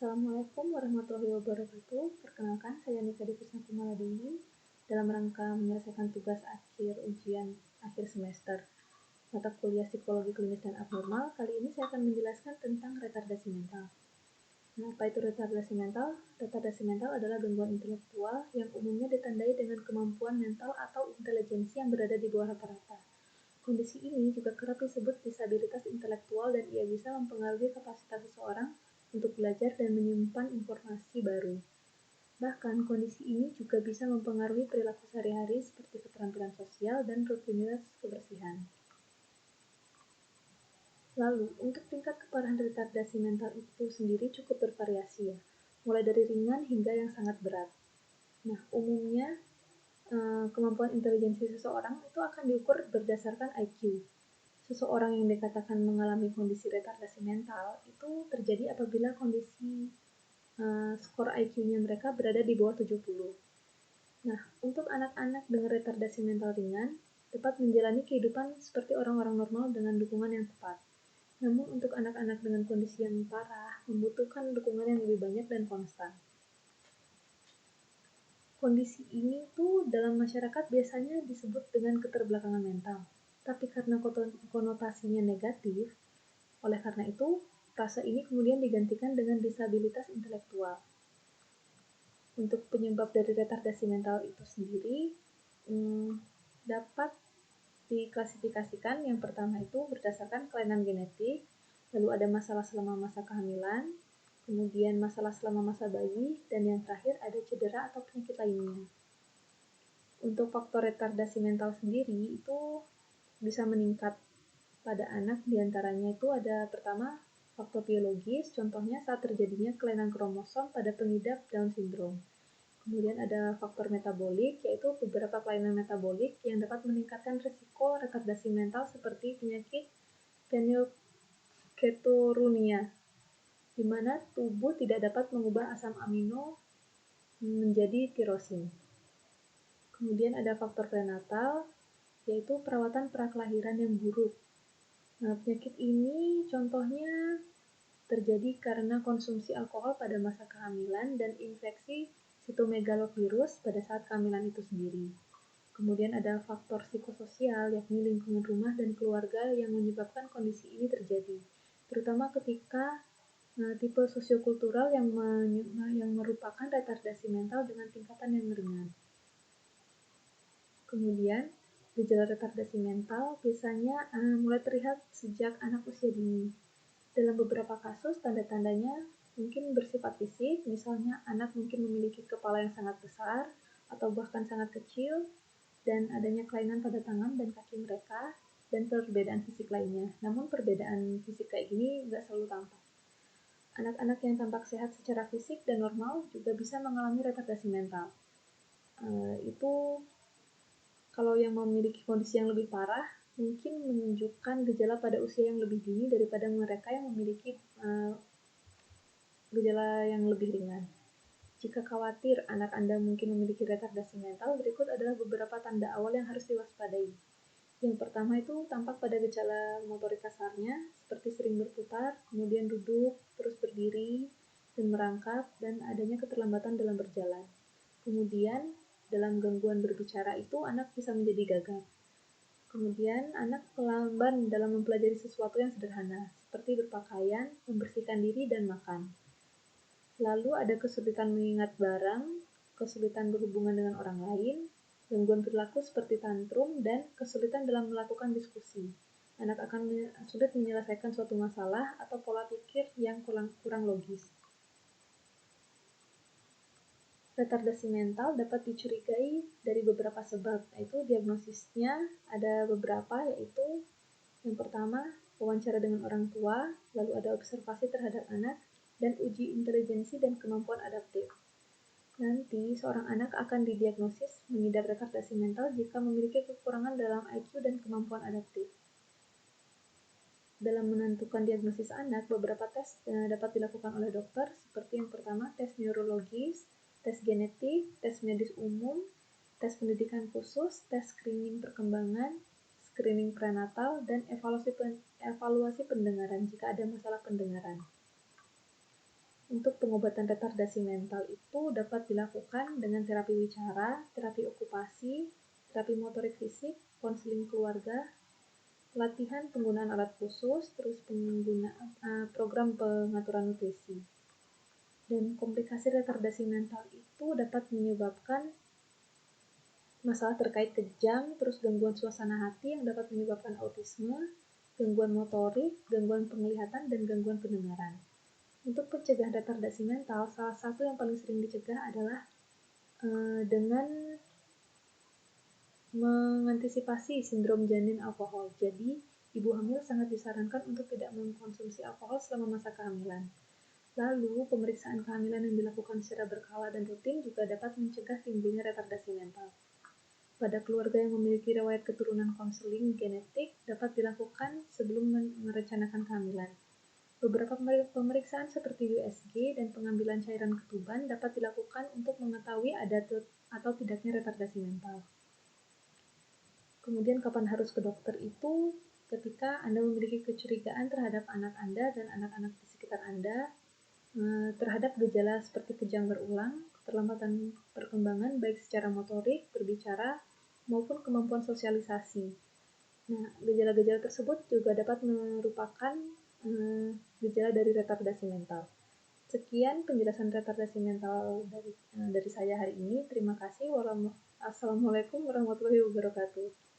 Assalamualaikum warahmatullahi wabarakatuh. Perkenalkan, saya Nika Devisna Kumaladewi dalam rangka menyelesaikan tugas akhir ujian akhir semester mata kuliah psikologi klinis dan abnormal. Kali ini saya akan menjelaskan tentang retardasi mental. Nah, apa itu retardasi mental? Retardasi mental adalah gangguan intelektual yang umumnya ditandai dengan kemampuan mental atau intelijensi yang berada di bawah rata-rata. Kondisi ini juga kerap disebut disabilitas intelektual dan ia bisa mempengaruhi kapasitas seseorang untuk belajar dan menyimpan informasi baru. Bahkan, kondisi ini juga bisa mempengaruhi perilaku sehari-hari seperti keterampilan sosial dan rutinitas kebersihan. Lalu, untuk tingkat keparahan retardasi mental itu sendiri cukup bervariasi ya, mulai dari ringan hingga yang sangat berat. Nah, umumnya kemampuan intelijensi seseorang itu akan diukur berdasarkan IQ. Seseorang yang dikatakan mengalami kondisi retardasi mental itu terjadi apabila kondisi skor IQ-nya mereka berada di bawah 70. Nah, untuk anak-anak dengan retardasi mental ringan dapat menjalani kehidupan seperti orang-orang normal dengan dukungan yang tepat. Namun untuk anak-anak dengan kondisi yang parah membutuhkan dukungan yang lebih banyak dan konstan. Kondisi ini tuh dalam masyarakat biasanya disebut dengan keterbelakangan mental. Tapi karena konotasinya negatif, oleh karena itu, frase ini kemudian digantikan dengan disabilitas intelektual. Untuk penyebab dari retardasi mental itu sendiri dapat diklasifikasikan. Yang pertama itu berdasarkan kelainan genetik, lalu ada masalah selama masa kehamilan, kemudian masalah selama masa bayi, dan yang terakhir ada cedera atau penyakit lainnya. Untuk faktor retardasi mental sendiri itu bisa meningkat pada anak, diantaranya itu ada pertama faktor biologis, contohnya saat terjadinya kelainan kromosom pada pengidap Down syndrome. Kemudian ada faktor metabolik, yaitu beberapa kelainan metabolik yang dapat meningkatkan risiko retardasi mental seperti penyakit fenilketonuria, di mana tubuh tidak dapat mengubah asam amino menjadi tirosin. Kemudian ada faktor prenatal, yaitu perawatan prakelahiran yang buruk. Nah, penyakit ini contohnya terjadi karena konsumsi alkohol pada masa kehamilan dan infeksi sitomegalovirus pada saat kehamilan itu sendiri. Kemudian ada faktor psikososial, yakni lingkungan rumah dan keluarga yang menyebabkan kondisi ini terjadi, terutama ketika tipe sosiokultural yang merupakan retardasi mental dengan tingkatan yang ringan. Kemudian, gejala retardasi mental biasanya mulai terlihat sejak anak usia dini. Dalam beberapa kasus, tanda-tandanya mungkin bersifat fisik, misalnya anak mungkin memiliki kepala yang sangat besar atau bahkan sangat kecil, dan adanya kelainan pada tangan dan kaki mereka, dan perbedaan fisik lainnya. Namun perbedaan fisik kayak gini nggak selalu tampak. Anak-anak yang tampak sehat secara fisik dan normal juga bisa mengalami retardasi mental. Itu kalau yang memiliki kondisi yang lebih parah, mungkin menunjukkan gejala pada usia yang lebih dini daripada mereka yang memiliki gejala yang lebih ringan. Jika khawatir anak Anda mungkin memiliki retardasi mental, berikut adalah beberapa tanda awal yang harus diwaspadai. Yang pertama itu tampak pada gejala motorik kasarnya, seperti sering berputar, kemudian duduk, terus berdiri, dan merangkak, dan adanya keterlambatan dalam berjalan. Kemudian, dalam gangguan berbicara itu, anak bisa menjadi gagap. Kemudian, anak lamban dalam mempelajari sesuatu yang sederhana, seperti berpakaian, membersihkan diri, dan makan. Lalu ada kesulitan mengingat barang, kesulitan berhubungan dengan orang lain, gangguan perilaku seperti tantrum, dan kesulitan dalam melakukan diskusi. Anak akan sulit menyelesaikan suatu masalah atau pola pikir yang kurang logis. Retardasi mental dapat dicurigai dari beberapa sebab, yaitu diagnosisnya ada beberapa, yaitu yang pertama, wawancara dengan orang tua, lalu ada observasi terhadap anak, dan uji intelijensi dan kemampuan adaptif. Nanti, seorang anak akan didiagnosis mengidap retardasi mental jika memiliki kekurangan dalam IQ dan kemampuan adaptif. Dalam menentukan diagnosis anak, beberapa tes dapat dilakukan oleh dokter, seperti yang pertama, tes neurologis, tes genetik, tes medis umum, tes pendidikan khusus, tes screening perkembangan, screening prenatal, dan evaluasi pendengaran jika ada masalah pendengaran. Untuk pengobatan retardasi mental itu dapat dilakukan dengan terapi wicara, terapi okupasi, terapi motorik fisik, konseling keluarga, latihan penggunaan alat khusus, terus program pengaturan nutrisi. Dan komplikasi retardasi mental itu dapat menyebabkan masalah terkait kejang, terus gangguan suasana hati yang dapat menyebabkan autisme, gangguan motorik, gangguan penglihatan, dan gangguan pendengaran. Untuk pencegahan retardasi mental, salah satu yang paling sering dicegah adalah dengan mengantisipasi sindrom janin alkohol. Jadi, ibu hamil sangat disarankan untuk tidak mengkonsumsi alkohol selama masa kehamilan. Lalu, pemeriksaan kehamilan yang dilakukan secara berkala dan rutin juga dapat mencegah timbulnya retardasi mental. Pada keluarga yang memiliki riwayat keturunan konseling genetik dapat dilakukan sebelum merencanakan kehamilan. Beberapa pemeriksaan seperti USG dan pengambilan cairan ketuban dapat dilakukan untuk mengetahui ada atau tidaknya retardasi mental. Kemudian kapan harus ke dokter itu ketika Anda memiliki kecurigaan terhadap anak Anda dan anak-anak di sekitar Anda terhadap gejala seperti kejang berulang, keterlambatan perkembangan baik secara motorik, berbicara, maupun kemampuan sosialisasi. Nah, gejala-gejala tersebut juga dapat merupakan gejala dari retardasi mental. Sekian penjelasan retardasi mental dari saya hari ini. Terima kasih. Assalamualaikum warahmatullahi wabarakatuh.